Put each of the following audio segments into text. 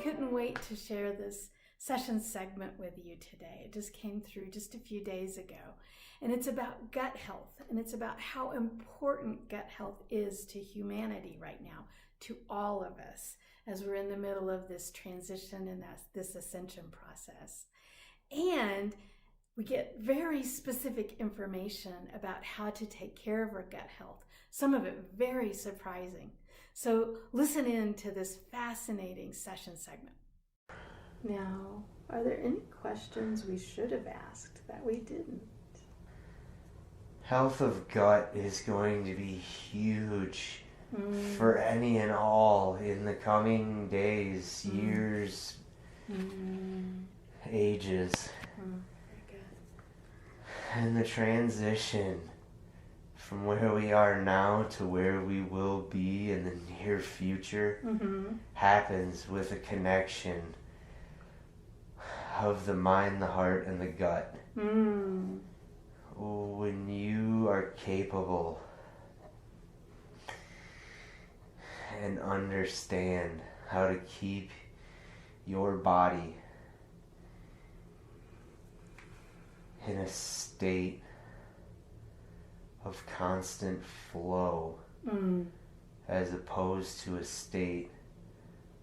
couldn't wait to share this session segment with you today. It just came through just a few days ago. And it's about gut health, and it's about how important gut health is to humanity right now, to all of us, as we're in the middle of this transition and this ascension process. And we get very specific information about how to take care of our gut health, some of it very surprising. So listen in to this fascinating session segment. Now, are there any questions we should have asked that we didn't? Health of gut is going to be huge for any and all in the coming days, years, ages. Very good. And the transition from where we are now to where we will be in the near future happens with a connection of the mind, the heart, and the gut. When you are capable and understand how to keep your body in a state of constant flow as opposed to a state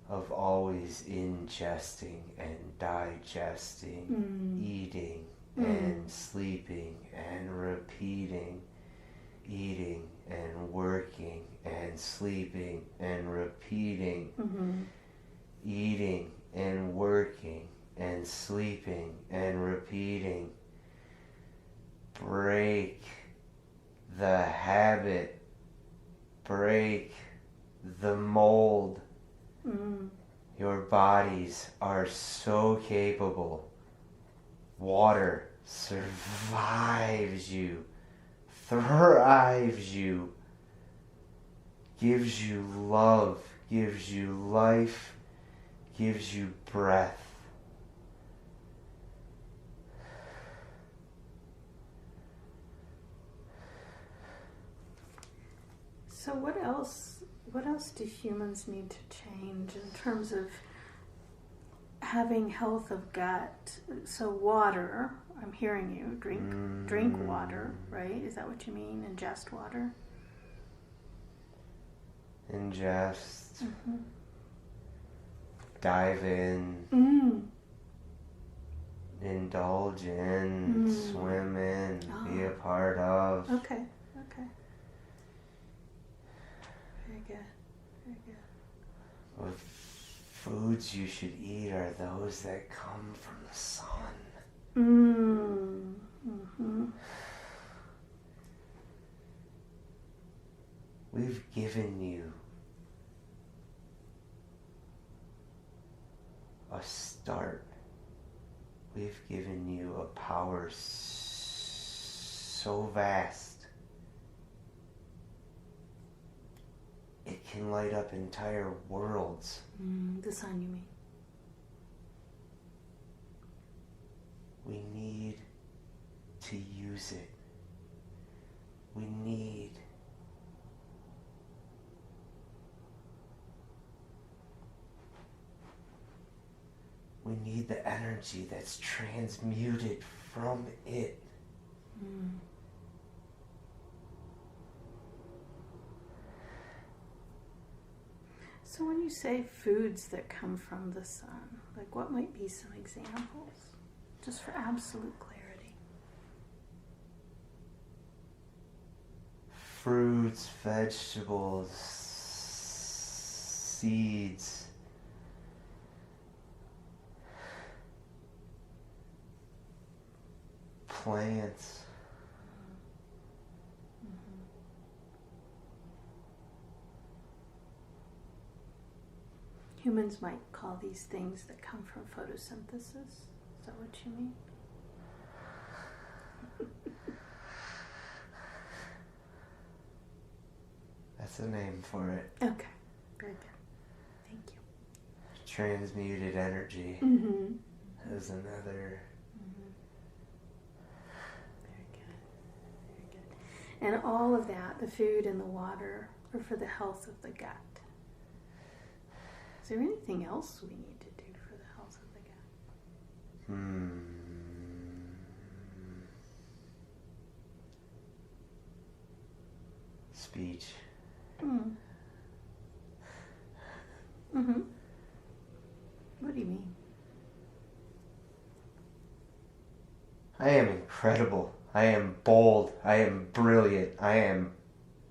of always ingesting and digesting, eating and sleeping and repeating, eating and working and sleeping and repeating, eating and working and sleeping and repeating. Break the habit, break the mold. Your bodies are so capable. Water survives you, thrives you, gives you love, gives you life, gives you breath. So what else do humans need to change in terms of having health of gut? So water, I'm hearing you, drink water, right? Is that what you mean? Ingest water? Ingest. Dive in. Indulge in. Swim in. Be a part of. Okay. Very good. What foods you should eat are those that come from the sun. We've given you a start. We've given you a power so vast it can light up entire worlds. The sun, you mean? We need to use it. We need the energy that's transmuted from it. So when you say foods that come from the sun, like what might be some examples, just for absolute clarity? Fruits, vegetables, seeds, plants. Humans might call these things that come from photosynthesis. Is that what you mean? That's a name for it. Okay, very good. Thank you. Transmuted energy is another. Very good. And all of that, the food and the water, are for the health of the gut. Is there anything else we need to do for the health of the gut? Speech. What do you mean? I am incredible. I am bold. I am brilliant. I am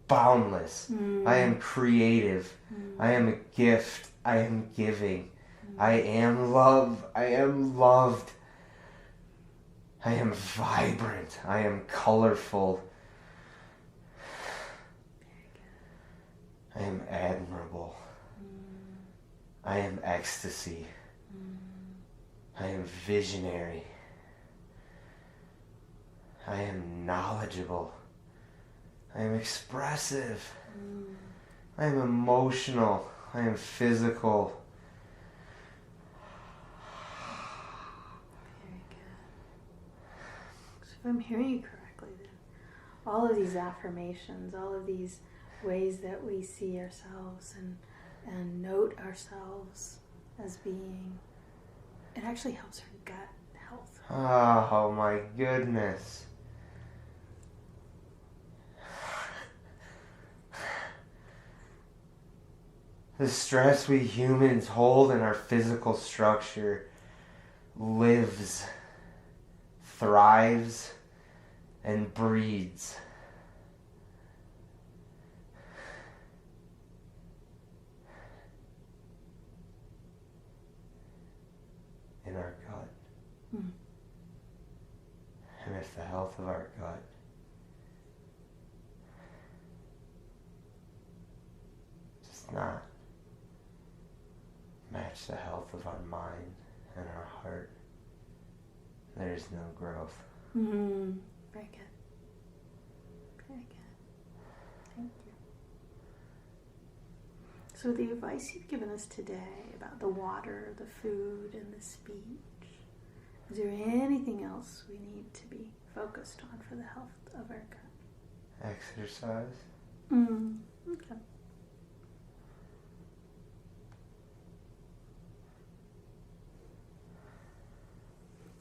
boundless. I am creative. I am a gift. I am giving. I am love. I am loved. I am vibrant. I am colorful. I am admirable. I am ecstasy. I am visionary. I am knowledgeable. I am expressive. I am emotional. I am physical. Very good. So if I'm hearing you correctly, then all of these affirmations, all of these ways that we see ourselves and note ourselves as being, it actually helps our gut health. Oh my goodness. The stress we humans hold in our physical structure lives, thrives, and breeds in our gut. And if the health of our gut does not match the health of our mind and our heart, there is no growth. Very good. Very good. Thank you. So the advice you've given us today about the water, the food, and the speech, is there anything else we need to be focused on for the health of our gut? Exercise. Okay.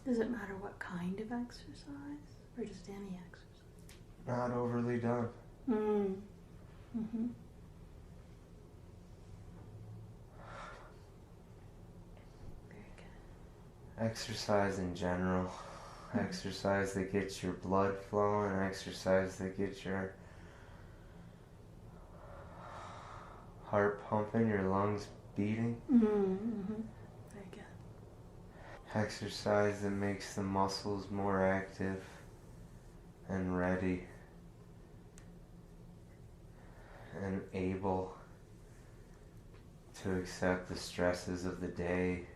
Does it matter what kind of exercise, or just any exercise? Not overly done. Very good. Exercise in general. Exercise that gets your blood flowing. Exercise that gets your heart pumping, your lungs beating. Very good. Exercise that makes the muscles more active and ready and able to accept the stresses of the day.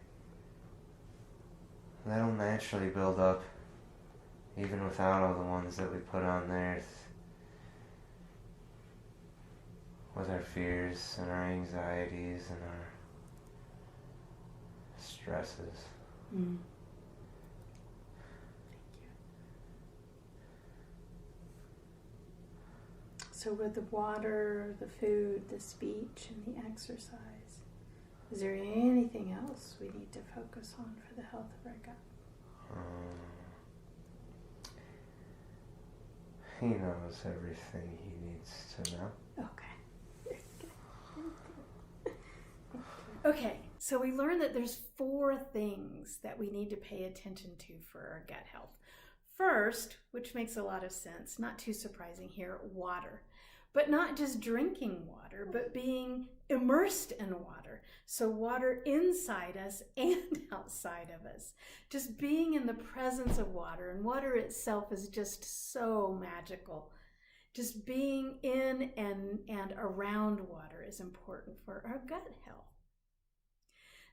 That'll naturally build up even without all the ones that we put on there, with our fears and our anxieties and our stresses. Thank you. So with the water, the food, the speech, and the exercise, is there anything else we need to focus on for the health of our gut? He knows everything he needs to know. Okay. Okay, so we learned that there's 4 things that we need to pay attention to for our gut health. First, which makes a lot of sense, not too surprising here, water. But not just drinking water, but being immersed in water. So water inside us and outside of us. Just being in the presence of water, and water itself is just so magical. Just being in and around water is important for our gut health.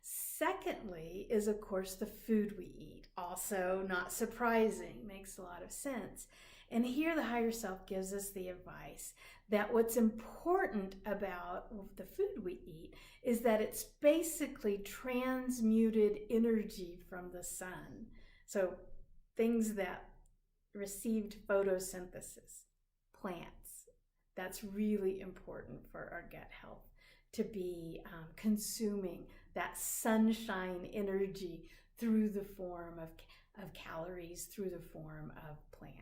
Secondly is, of course, the food we eat. Also not surprising, makes a lot of sense. And here the higher self gives us the advice that what's important about the food we eat is that it's basically transmuted energy from the sun. So things that received photosynthesis, plants, that's really important for our gut health. to be consuming that sunshine energy through the form of calories, through the form of plants.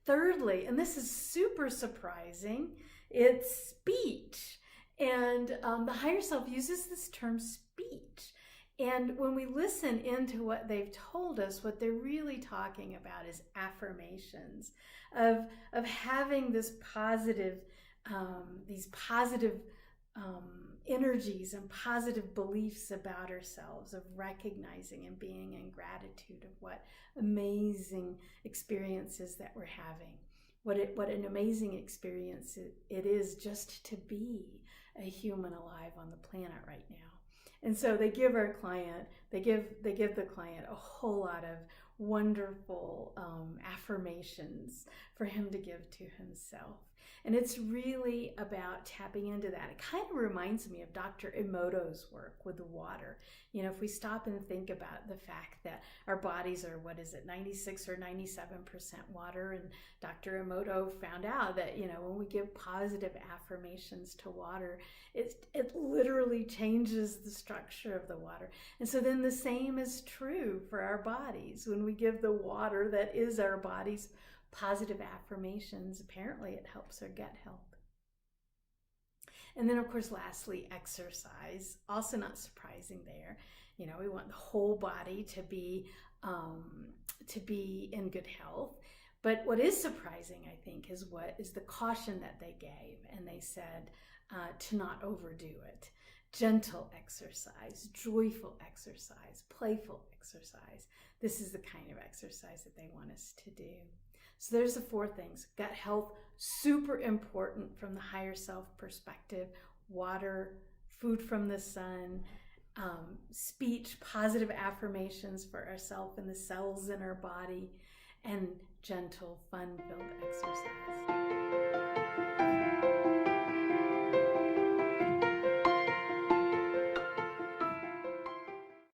Thirdly, and this is super surprising, it's speech. And the higher self uses this term speech. And when we listen into what they've told us, what they're really talking about is affirmations of having this positive, these positive energies and positive beliefs about ourselves, of recognizing and being in gratitude of what amazing experiences that we're having. What an amazing experience it is just to be a human alive on the planet right now. And so they give our client, they give the client a whole lot of wonderful affirmations for him to give to himself. And it's really about tapping into that. It kind of reminds me of Dr. Emoto's work with the water. You know, if we stop and think about the fact that our bodies are, 96 or 97% water, and Dr. Emoto found out that, you know, when we give positive affirmations to water, it literally changes the structure of the water. And so then the same is true for our bodies. When we give the water that is our bodies positive affirmations, apparently it helps our gut health. And then, of course, lastly, exercise. Also not surprising there. You know, we want the whole body to be in good health. But what is surprising, I think, is the caution that they gave. And they said to not overdo it. Gentle exercise, joyful exercise, playful exercise. This is the kind of exercise that they want us to do. So there's the 4 things. Gut health, super important from the higher self perspective. Water, food from the sun, speech, positive affirmations for ourselves and the cells in our body, and gentle, fun-filled exercise.